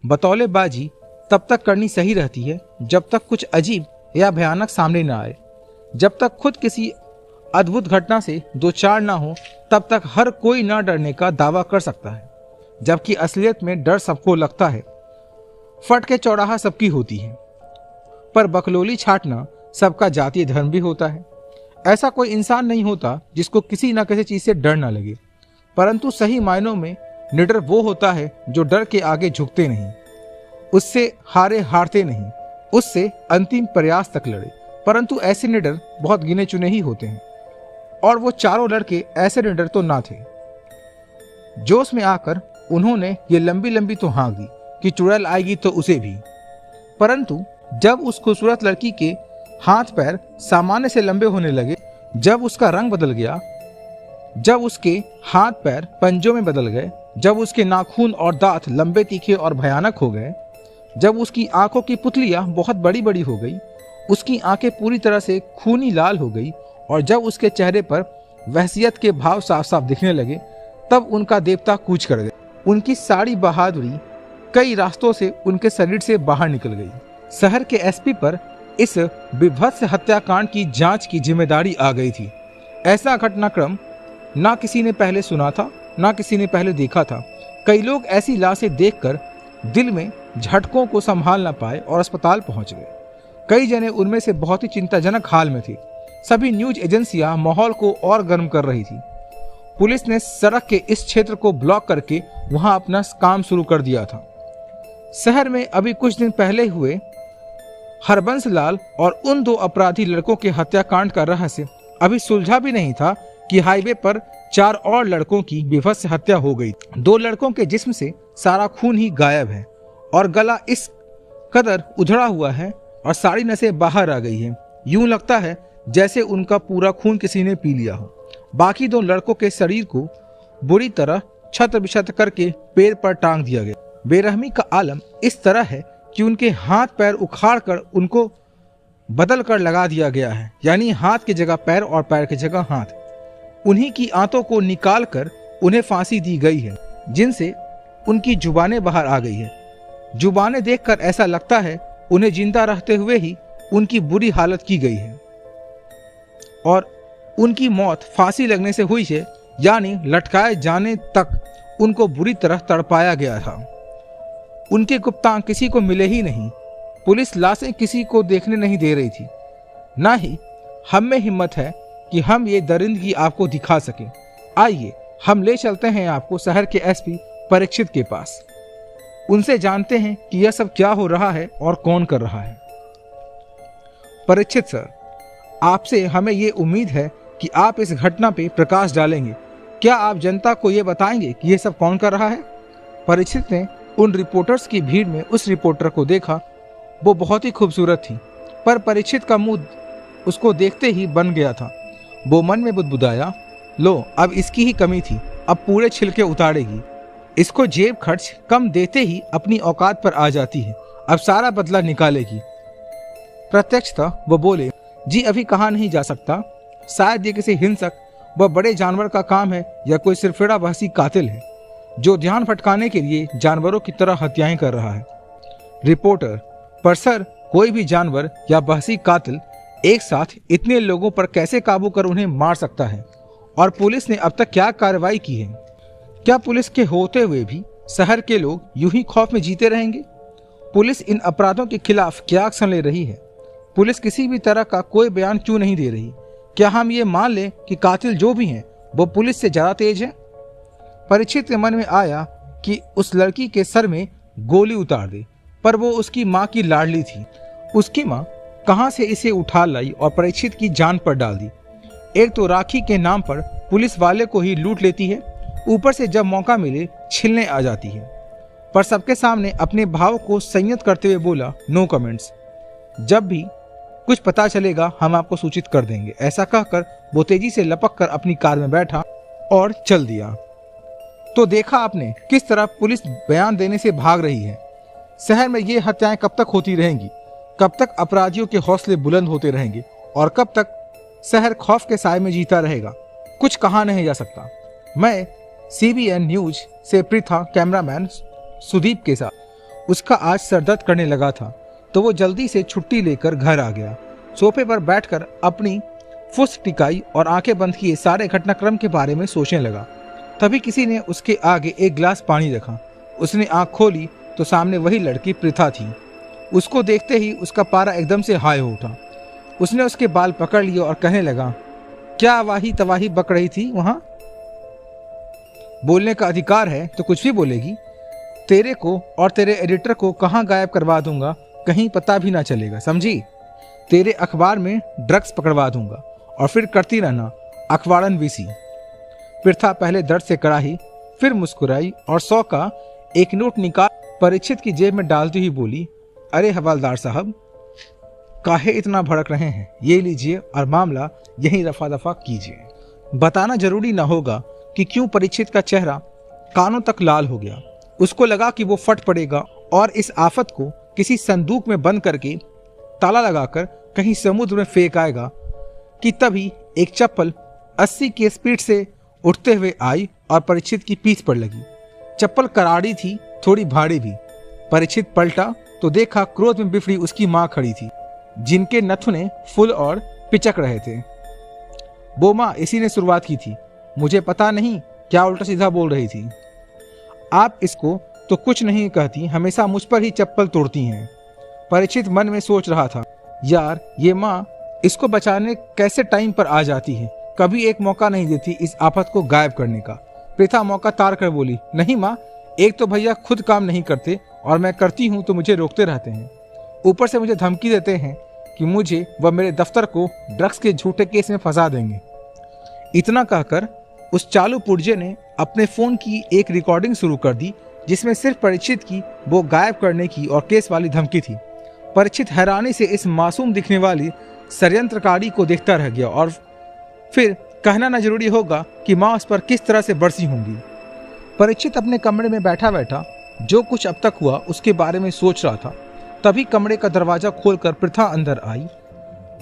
बतौलेबाजी तब तक करनी सही रहती है जब तक कुछ अजीब या भयानक सामने न आए। जब तक खुद किसी अद्भुत घटना से दो चार ना हो तब तक हर कोई न डरने का दावा कर सकता है, जबकि असलियत में डर सबको लगता है। फट के चौराहा सबकी होती है, पर बकलोली छाटना सबका जातीय धर्म भी होता है। ऐसा कोई इंसान नहीं होता जिसको किसी न किसी चीज से डर न लगे, परंतु सही मायनों में निडर वो होता है जो डर के आगे झुकते नहीं, उससे हारते नहीं, उससे अंतिम प्रयास तक लड़े। परंतु ऐसे निडर बहुत गिने चुने ही होते हैं, और वो चारों लड़के ऐसे निडर तो ना थे। जोश में आकर उन्होंने ये लंबी लंबी तो हाँक दी कि चुड़ैल आएगी तो उसे भी। परंतु जब उस खूबसूरत लड़की के हाथ पैर सामान्य से लंबे होने लगे, जब उसका रंग बदल गया, जब उसके हाथ पैर पंजों में बदल गए, जब उसके नाखून और दांत लंबे तीखे और भयानक हो गए, जब उसकी आंखों की पुतलियां बहुत बड़ी बड़ी हो गई, उसकी आंखें पूरी तरह से खूनी लाल हो गई, और जब उसके चेहरे पर वहशियत के भाव साफ साफ दिखने लगे, तब उनका देवता कूच कर गए। उनकी सारी बहादुरी कई रास्तों से उनके शरीर से बाहर निकल गई। शहर के एसपी पर इस विभत्स हत्याकांड की जांच की जिम्मेदारी आ गई थी। ऐसा घटनाक्रम ना किसी ने पहले सुना था, ना किसी ने पहले देखा था। कई लोग ऐसी लाशें देखकर दिल में झटकों को संभाल न पाए और अस्पताल पहुंच गए। कई जने उनमें से बहुत ही चिंताजनक हाल में थे। सभी न्यूज एजेंसियां माहौल को और गर्म कर रही थी। पुलिस ने सड़क के इस क्षेत्र को ब्लॉक करके वहां अपना काम शुरू कर दिया था। शहर में अभी कुछ दिन पहले हुए हरबंस लाल और उन दो अपराधी लड़कों के हत्याकांड का रहस्य अभी सुलझा भी नहीं था कि हाईवे पर 4 और लड़कों की विभत्स हत्या हो गई। 2 लड़कों के जिस्म से सारा खून ही गायब है और गला इस कदर उधड़ा हुआ है और सारी नसें बाहर आ गई है। यूं लगता है जैसे उनका पूरा खून किसी ने पी लिया हो। बाकी 2 लड़कों के शरीर को बुरी तरह छत्र बिछत्र करके पेड़ पर टांग दिया गया। बेरहमी का आलम इस तरह है कि उनके हाथ पैर उखाड़ कर उनको बदल कर लगा दिया गया है, यानी हाथ की जगह पैर और पैर की जगह हाथ। उन्हीं की आंतों को निकाल कर उन्हें फांसी दी गई है, जिनसे उनकी जुबानें बाहर आ गई है। जुबानें देखकर ऐसा लगता है उन्हें जिंदा रहते हुए ही उनकी बुरी हालत की गई है और उनकी मौत फांसी लगने से हुई है, यानी लटकाए जाने तक उनको बुरी तरह तड़पाया गया था। उनके गुप्तांग किसी को मिले ही नहीं। पुलिस लाशें किसी को देखने नहीं दे रही थी। ना ही हम में हिम्मत है कि हम ये दरिंदगी आपको दिखा सकें। आइए हम ले चलते हैं आपको शहर के एसपी परीक्षित के पास। उनसे जानते हैं कि यह सब क्या हो रहा है और कौन कर रहा है। परीक्षित सर, आपसे हमें ये उम्मीद है कि आप इस घटना पे प्रकाश डालेंगे। क्या आप जनता को ये बताएंगे कि ये सब कौन कर रहा है? परीक्षित ने उन रिपोर्टर्स की भीड़ में उस रिपोर्टर को देखा। वो बहुत ही खूबसूरत थी, पर परीक्षित का मुंह उसको देखते ही बन गया था। वो मन में बुदबुदाया, लो अब इसकी ही कमी थी, अब पूरे छिलके उतारेगी। इसको जेब खर्च कम देते ही अपनी औकात पर आ जाती है, अब सारा बदला निकालेगी। प्रत्यक्षतः वो बोले, जी अभी कहा नहीं जा सकता। शायद ये किसी हिंसक व बड़े जानवर का काम है या कोई सिरफिरा बहसी कातिल है जो ध्यान भटकाने के लिए जानवरों की तरह हत्याएं कर रहा है। रिपोर्टर, पर सर कोई भी जानवर या बहसी कातिल एक साथ इतने लोगों पर कैसे काबू कर उन्हें मार सकता है? और पुलिस ने अब तक क्या कार्रवाई की है? क्या पुलिस के होते हुए भी शहर के लोग यूं ही खौफ में जीते रहेंगे? पुलिस इन अपराधों के खिलाफ क्या एक्शन ले रही है? पुलिस किसी भी तरह का कोई बयान क्यों नहीं दे रही? क्या हम ये मान लें कि कातिल जो भी हैं वो पुलिस से ज्यादा तेज है? परीक्षित के मन में आया कि उस लड़की के सर में गोली उतार दे, पर वो उसकी माँ की लाडली थी। उसकी माँ कहाँ से इसे उठा लाई और परीक्षित की जान पर डाल दी। एक तो राखी के नाम पर पुलिस वाले को ही लूट लेती है, ऊपर से जब मौका मिले छीलने आ जाती है। पर सबके सामने अपने भाव को संयत करते हुए बोला, नो कमेंट्स, जब भी कुछ पता चलेगा हम आपको सूचित कर देंगे। ऐसा कहकर वो तेजी से लपक कर अपनी कार में बैठा और चल दिया। तो देखा आपने किस तरह पुलिस बयान देने से भाग रही है। शहर में ये हत्याएं कब तक होती रहेंगी? कब तक अपराधियों के हौसले बुलंद होते रहेंगे और कब तक शहर खौफ के साए में जीता रहेगा? कुछ कहा नहीं जा सकता। मैं CBN न्यूज से पृथा कैमरामैन सुदीप के साथ उसका आज सर दर्द करने लगा था, तो वो जल्दी से छुट्टी लेकर घर आ गया। सोफे पर बैठकर अपनी फुस टिकाई और आंखें बंद किए सारे घटनाक्रम के बारे में सोचने लगा। तभी किसी ने उसके आगे एक गिलास पानी रखा। उसने आंख खोली तो सामने वही लड़की पृथा थी। उसको देखते ही उसका पारा एकदम से हाई हो उठा। उसने उसके बाल पकड़ लिए और कहने लगा, क्या वाही तवाही बक रही थी वहां? बोलने का अधिकार है तो कुछ भी बोलेगी। तेरे को और तेरे एडिटर को कहाँ गायब करवा दूंगा, कहीं पता भी ना चलेगा, समझी? तेरे अखबार में ड्रग्स पकड़वा दूंगा और फिर करती रहना अखबारन वीसी। पृथा पहले दर्द से कराही, फिर मुस्कुराई और 100 का एक नोट निकाल परीक्षित की जेब में डालती हुई बोली, अरे हवालदार साहब, काहे इतना भड़क रहे हैं? ये लीजिए और मामला यहीं रफा दफा कीजिए। बताना जरूरी ना होगा कि क्यों परीक्षित का चेहरा कानों तक लाल हो गया। उसको लगा कि वो फट पड़ेगा और इस आफत को किसी संदूक में बंद करके ताला लगाकर कहीं समुद्र में फेंक आएगा कि तभी एक चप्पल 80 की स्पीड से उठते हुए आई और परीक्षित की पीठ पर लगी। चप्पल कराड़ी थी, थोड़ी भारी भी। परीक्षित पलटा तो देखा क्रोध में बिफड़ी उसकी मां खड़ी थी, जिनके नथुने फुल और पिचक रहे थे। वो मां इसी ने शुरुआत की थी, मुझे पता नहीं क्या उल्टा सीधा बोल रही थी। आप इसको तो कुछ नहीं कहती, हमेशा मुझ पर ही चप्पल तोड़ती हैं। परीक्षित मन में सोच रहा था, यार ये माँ इसको बचाने कैसे टाइम पर आ जाती है, कभी एक मौका नहीं देती इस आफत को गायब करने का। पृथा मौका तार कर बोली, नहीं माँ, एक तो भैया खुद काम नहीं करते और मैं करती हूँ तो मुझे रोकते रहते हैं। ऊपर से मुझे धमकी देते हैं कि मुझे व मेरे दफ्तर को ड्रग्स के झूठे केस में फंसा देंगे। इतना कहकर उस चालू पुर्जे ने अपने फोन की एक रिकॉर्डिंग शुरू कर दी, जिसमें सिर्फ परीक्षित की वो गायब करने की और केस वाली धमकी थी। परीक्षित हैरानी से इस मासूम दिखने वाली षड्यंत्रकारी को देखता रह गया और फिर कहना न जरूरी होगा कि माँ उस पर किस तरह से बरसी होंगी। परीक्षित अपने कमरे में बैठा बैठा जो कुछ अब तक हुआ उसके बारे में सोच रहा था। तभी कमरे का दरवाजा खोलकर पृथा अंदर आई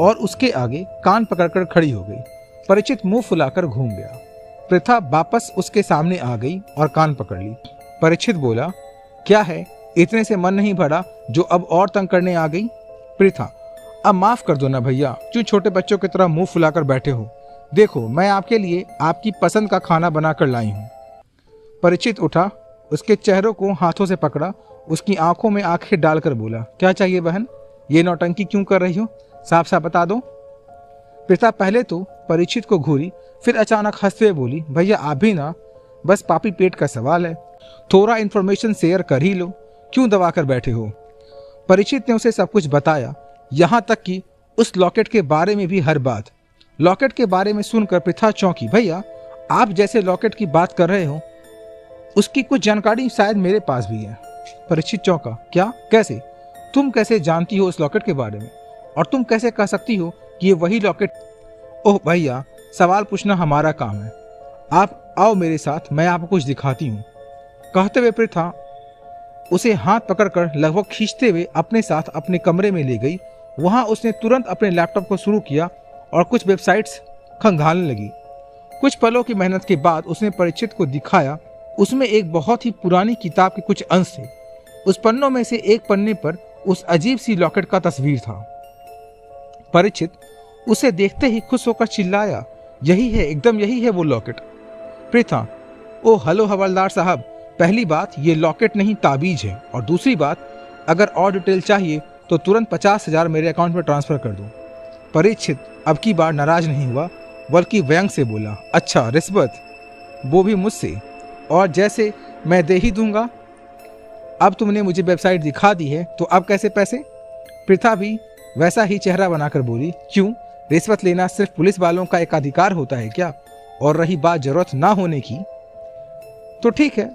और उसके आगे कान पकड़कर खड़ी हो गई। परीक्षित मुंह फुलाकर घूम गया। पृथा वापस उसके सामने आ गई और कान पकड़ ली। परीक्षित बोला, क्या है, इतने से मन नहीं भरा जो अब और तंग करने आ गई? पृथा, अब माफ कर दो ना भैया, क्यों छोटे बच्चों की तरह मुंह फुलाकर बैठे हो? देखो, मैं आपके लिए आपकी पसंद का खाना बनाकर लाई हूँ। परीक्षित उठा, उसके चेहरों को हाथों से पकड़ा, उसकी आंखों में आंखें डालकर बोला, क्या चाहिए बहन? ये नौटंकी क्यों कर रही हो? साफ साफ बता दो। पृथा पहले तो परीक्षित को घूरी, फिर अचानक हंसते हुए बोली, भैया आप भी ना, बस पापी पेट का सवाल है, थोड़ा इन्फॉर्मेशन शेयर कर ही लो, क्यों दबा कर बैठे हो? परीक्षित ने उसे सब कुछ बताया, यहाँ तक कि उस लॉकेट के बारे में भी हर बात। लॉकेट के बारे में सुनकर पृथा चौंकी, भैया आप जैसे लॉकेट की बात कर रहे हो उसकी कुछ जानकारी शायद मेरे पास भी है। परीक्षित चौंका, क्या, कैसे? तुम कैसे जानती हो उस लॉकेट के बारे में, और तुम कैसे कह सकती हो कि ये वही लॉकेट? ओह भैया, सवाल पूछना हमारा काम है, आप आओ मेरे साथ, मैं आपको कुछ दिखाती हूँ। कहते हुए पृथा उसे हाथ पकड़कर लगभग खींचते हुए अपने साथ अपने कमरे में ले गई। वहां उसने तुरंत अपने लैपटॉप को शुरू किया और कुछ वेबसाइट्स खंगालने लगी। कुछ पलों की मेहनत के बाद उसने परीक्षित को दिखाया। उसमें एक बहुत ही पुरानी किताब के कुछ अंश थे। उस पन्नों में से एक पन्ने पर उस अजीब सी लॉकेट का तस्वीर था। परीक्षित उसे देखते ही खुश होकर चिल्लाया, यही है, एकदम यही है वो लॉकेट। पृथा, ओ हेलो हवलदार साहब, पहली बात ये लॉकेट नहीं ताबीज है, और दूसरी बात अगर और डिटेल चाहिए तो तुरंत 50,000 मेरे अकाउंट में ट्रांसफर कर दो। परीक्षित अब की बार नाराज नहीं हुआ, बल्कि व्यंग से बोला, अच्छा रिश्वत, वो भी मुझसे, और जैसे मैं दे ही दूंगा। अब तुमने मुझे वेबसाइट दिखा दी है तो अब कैसे पैसे? पृथा भी वैसा ही चेहरा बनाकर बोली, क्यों, रिश्वत लेना सिर्फ पुलिस वालों का एक अधिकार होता है क्या? और रही बात जरूरत ना होने की, तो ठीक है,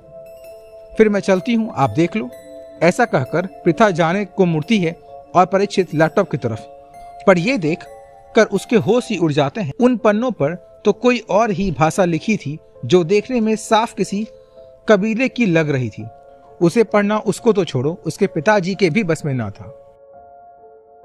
फिर मैं चलती हूँ, आप देख लो। ऐसा कहकर पृथा जाने को मुड़ती है और परीक्षित लैपटॉप की तरफ, पर यह देख कर उसके होश ही उड़ जाते हैं। उन पन्नों पर तो कोई और ही भाषा लिखी थी जो देखने में साफ किसी कबीले की लग रही थी। उसे पढ़ना उसको तो छोड़ो, उसके पिताजी के भी बस में ना था।